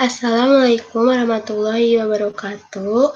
Assalamualaikum warahmatullahi wabarakatuh.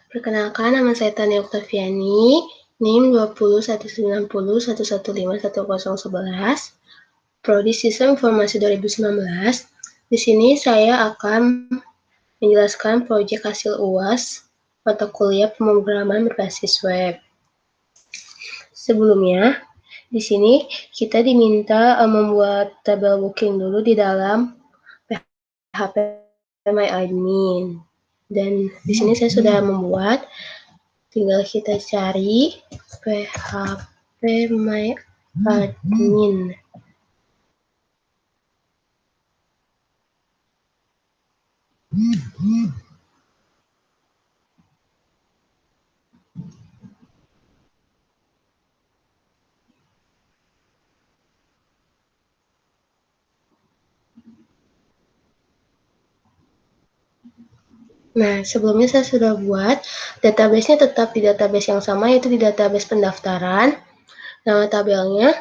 Perkenalkan, nama saya Tania Oktaviani, NIM 201901151011, Prodi Sistem Informasi 2019. Di sini saya akan menjelaskan proyek hasil UAS mata kuliah pemrograman berbasis web. Sebelumnya, di sini kita diminta membuat tabel booking dulu di dalam PHP MyAdmin. Dan di sini saya sudah membuat, tinggal kita cari PHP MyAdmin. Nah, sebelumnya saya sudah buat, database-nya tetap di database yang sama, yaitu di database pendaftaran. Nama tabelnya,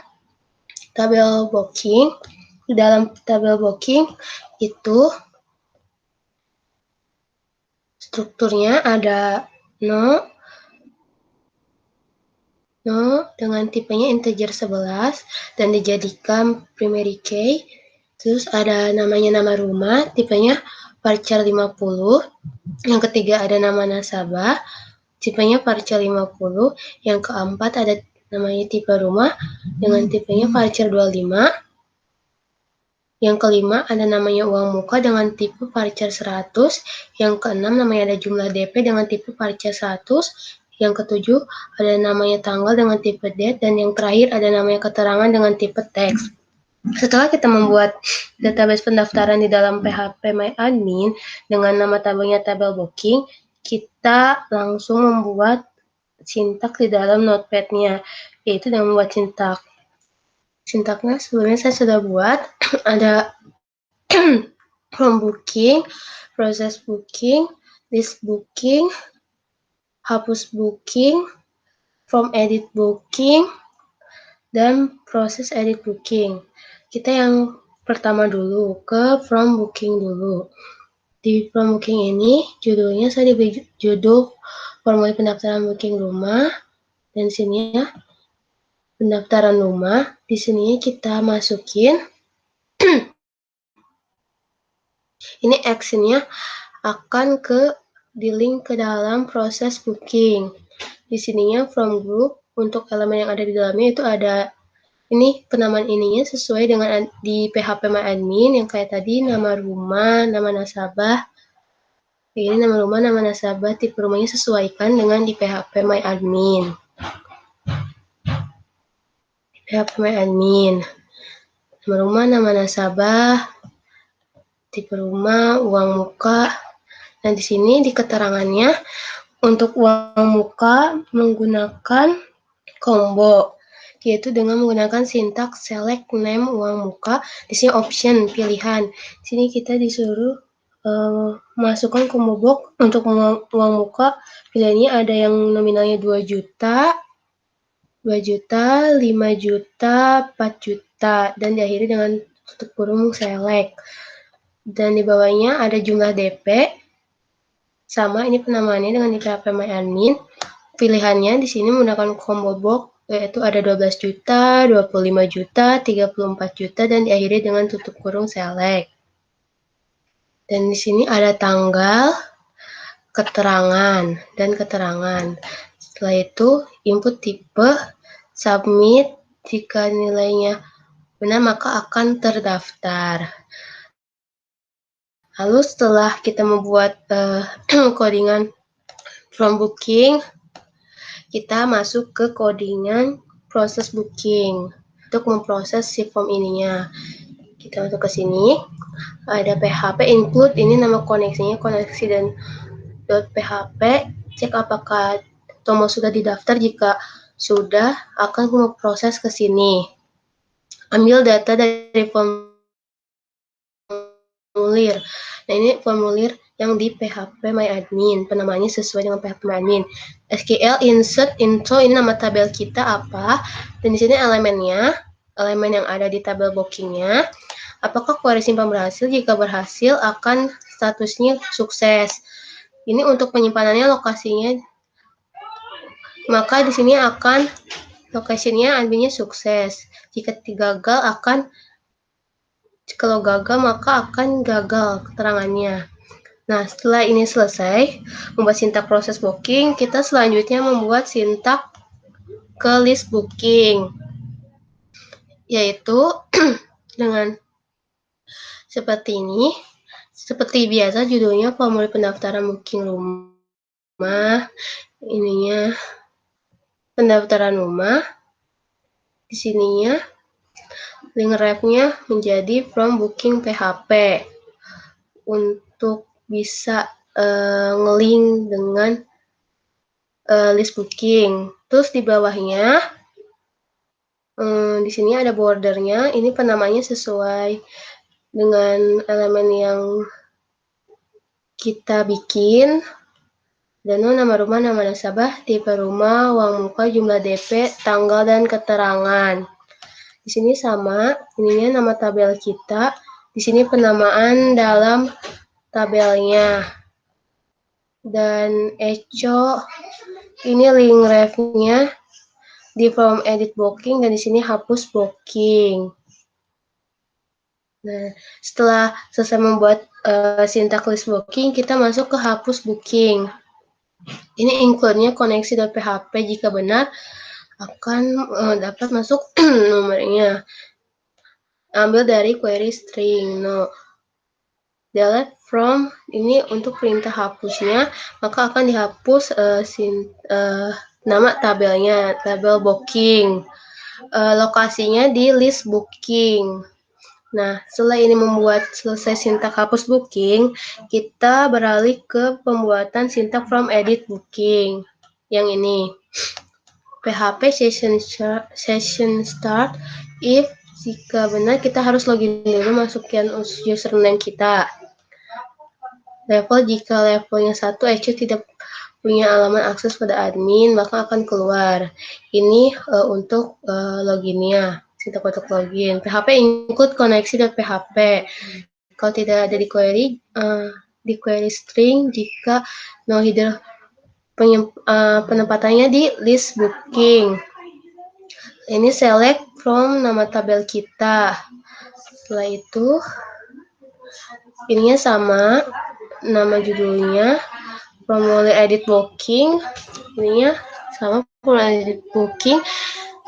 tabel booking. Di dalam tabel booking itu strukturnya ada no dengan tipenya integer 11 dan dijadikan primary key. Terus ada namanya nama rumah, tipenya varchar 50. Yang ketiga ada nama nasabah, tipenya varchar 50. Yang keempat ada namanya tipe rumah dengan tipenya varchar 25. Yang kelima ada namanya uang muka dengan tipe varchar 100. Yang keenam namanya ada jumlah DP dengan tipe varchar 100. Yang ketujuh ada namanya tanggal dengan tipe date, dan yang terakhir ada namanya keterangan dengan tipe teks. Setelah kita membuat database pendaftaran di dalam PHP MyAdmin dengan nama tabelnya tabel booking, kita langsung membuat sintak di dalam notepad-nya, yaitu dengan membuat sintak. Sintaknya sebelumnya saya sudah buat, ada from booking, proses booking, list booking, hapus booking, from edit booking, dan proses edit booking. Kita yang pertama dulu, ke from booking dulu. Di from booking ini, judulnya saya diberi judul formulir pendaftaran booking rumah, dan sini ya, pendaftaran rumah. Di sini kita masukin, ini actionnya akan di link ke dalam proses booking. Di sininya from group, untuk elemen yang ada di dalamnya itu ada ini penamaan ininya sesuai dengan di PHP MyAdmin yang kayak tadi, nama rumah, nama nasabah. Ini nama rumah, nama nasabah, tipe rumahnya sesuaikan dengan di PHP MyAdmin. PHP MyAdmin. Nama rumah, nama nasabah, tipe rumah, uang muka. Nah, di sini di keterangannya untuk uang muka menggunakan combo, yaitu dengan menggunakan sintaks select name uang muka. Di sini option pilihan. Di sini kita disuruh masukkan combo box untuk uang muka. Pilihannya ada yang nominalnya 2 juta, 2 juta, 5 juta, 4 juta, dan diakhiri dengan tutup kurung select. Dan di bawahnya ada jumlah DP. Sama, ini penamaannya dengan di PHP MyAdmin. Pilihannya di sini menggunakan combo box, yaitu ada 12 juta, 25 juta, 34 juta, dan diakhiri dengan tutup kurung select. Dan di sini ada tanggal, keterangan, dan keterangan. Setelah itu, input tipe, submit. Jika nilainya benar, maka akan terdaftar. Lalu setelah kita membuat codingan from booking, kita masuk ke codingan proses booking untuk memproses si form ininya. Kita masuk ke sini, ada PHP include, ini nama koneksinya, koneksi dan .php. Cek apakah tombol sudah didaftar. Jika sudah, akan memproses ke sini. Ambil data dari formulir. Nah, ini formulir yang di PHP MyAdmin, penamaannya sesuai dengan PHP MyAdmin. SQL insert intro, ini nama tabel kita apa, dan di sini elemennya, elemen yang ada di tabel bookingnya. apakah query simpan berhasil? Jika berhasil, akan statusnya sukses. Ini untuk penyimpanannya lokasinya, maka di sini akan location-nya adminnya sukses. Jika gagal kalau gagal maka akan gagal keterangannya. Nah, setelah ini selesai membuat sintak proses booking, kita selanjutnya membuat sintak ke list booking, yaitu dengan seperti ini. Seperti biasa judulnya formulir pendaftaran booking rumah, ininya pendaftaran rumah, di sininya link ref-nya menjadi from booking PHP untuk bisa ngelink dengan list booking. Terus di bawahnya di sini ada bordernya, ini penamanya sesuai dengan elemen yang kita bikin. Dan nama rumah, nama nasabah, tipe rumah, uang muka, jumlah DP, tanggal, dan keterangan. Di sini sama, ininya nama tabel kita. Di sini penamaan dalam tabelnya. Dan echo, ini link ref-nya di from edit booking, dan di sini hapus booking. Nah, setelah selesai membuat sintak list booking, kita masuk ke hapus booking. Ini include-nya koneksi.php, jika benar akan dapat masuk nomornya. Ambil dari query string. No. Delete from, ini untuk perintah hapusnya, maka akan dihapus nama tabelnya, tabel booking. Lokasinya di list booking. Nah, setelah ini membuat selesai sintak hapus booking, kita beralih ke pembuatan sintak from edit booking. Yang ini, PHP session start if, jika benar kita harus login dulu, masukkan username kita. Level, jika levelnya 1, echo tidak punya alamat akses pada admin, maka akan keluar. Ini untuk loginnya. Sintak untuk login. PHP include koneksi.php. Kalau tidak ada di query string, jika no header penempatannya di list booking. Ini select from nama tabel kita. Setelah itu, ininya sama, nama judulnya, formulir edit booking, ininya sama, formulir edit booking.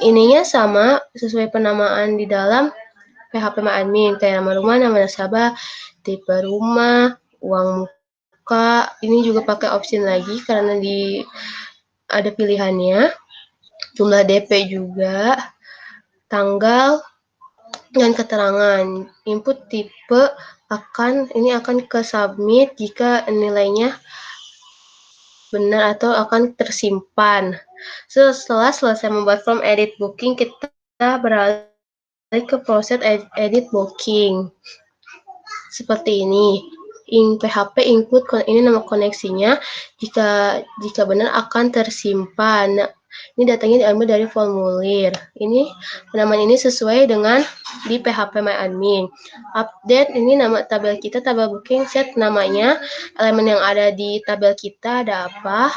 Ininya sama, sesuai penamaan di dalam PHP MyAdmin, kayak nama rumah, nama nasabah, tipe rumah, uang muka. Ini juga pakai option lagi karena ada pilihannya. Jumlah DP juga, tanggal, dan keterangan. Input tipe ini akan ke submit jika nilainya benar atau akan tersimpan. Setelah selesai membuat form edit booking, kita beralih ke proses edit booking. Seperti ini. PHP include, ini nama koneksinya, jika benar akan tersimpan. Ini datanya diambil dari formulir. Ini penamaan ini sesuai dengan di PHP MyAdmin. Update, ini nama tabel kita, tabel booking, set namanya, elemen yang ada di tabel kita ada apa,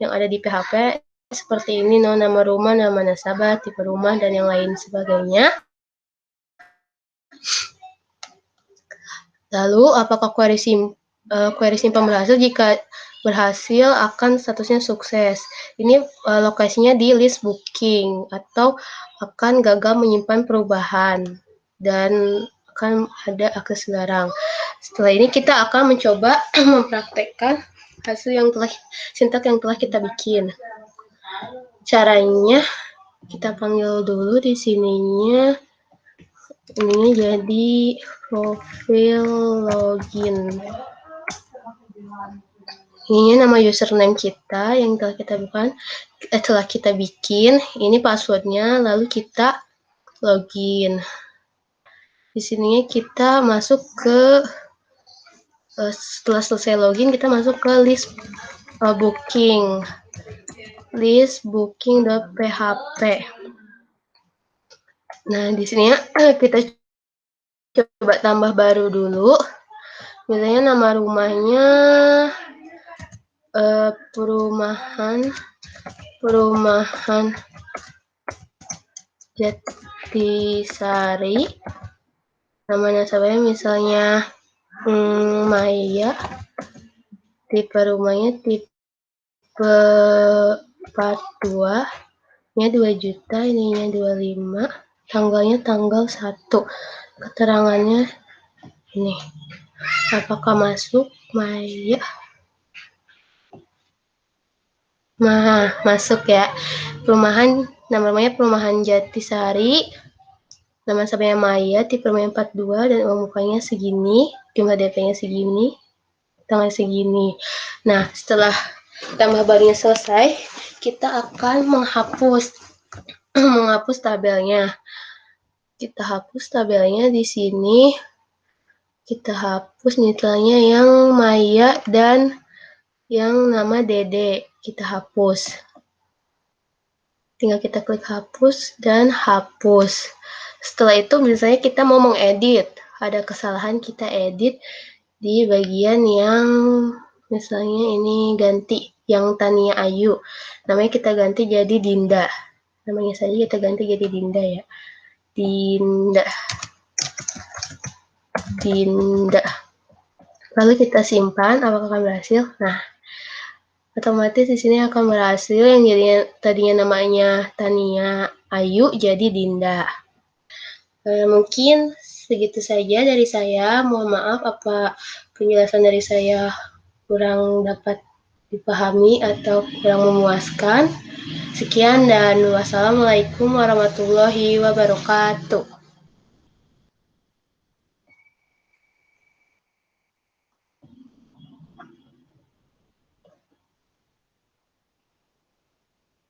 yang ada di PHP seperti ini, nama rumah, nama nasabah, tipe rumah, dan yang lain sebagainya. Lalu, apakah query simpan berhasil? Jika berhasil, akan statusnya sukses. Ini lokasinya di list booking, atau akan gagal menyimpan perubahan, dan akan ada akses dilarang. Setelah ini kita akan mencoba mempraktekkan hasil sintak yang telah kita bikin. Caranya, kita panggil dulu di sininya. Ini jadi profil login. Ini nama username kita yang telah kita bikin. Ini passwordnya, lalu kita login. Di sini kita masuk ke setelah selesai login, kita masuk ke list booking, list booking.php. Nah, di sini kita coba tambah baru dulu. Misalnya nama rumahnya perumahan Jatisari. Nama nasabahnya misalnya Maya. Tipe rumahnya tipe 42. Ini 2 juta, ininya 25. Tanggalnya tanggal 1. Keterangannya ini. Apakah masuk Maya? Nah, masuk ya. Nama rumahnya Perumahan Jatisari. Nama nasabahnya Maya, tipe rumahnya 42 dan uang mukanya segini, jumlah DP-nya segini, tanggal segini. Nah, setelah tambah barunya selesai, kita akan menghapus tabelnya. Kita hapus tabelnya di sini. Kita hapus misalnya yang Maya dan yang nama Dede. Kita hapus. Tinggal kita klik hapus dan hapus. Setelah itu misalnya kita mau mengedit. Ada kesalahan, kita edit di bagian yang misalnya ini ganti yang Tania Ayu. Namanya kita ganti jadi Dinda. Namanya saja kita ganti jadi Dinda ya. Dinda. Lalu kita simpan, apakah akan berhasil? Nah, otomatis di sini akan berhasil yang tadinya namanya Tania Ayu jadi Dinda. Mungkin segitu saja dari saya. Mohon maaf apa penjelasan dari saya kurang dapat dipahami atau kurang memuaskan. Sekian dan wassalamualaikum warahmatullahi wabarakatuh.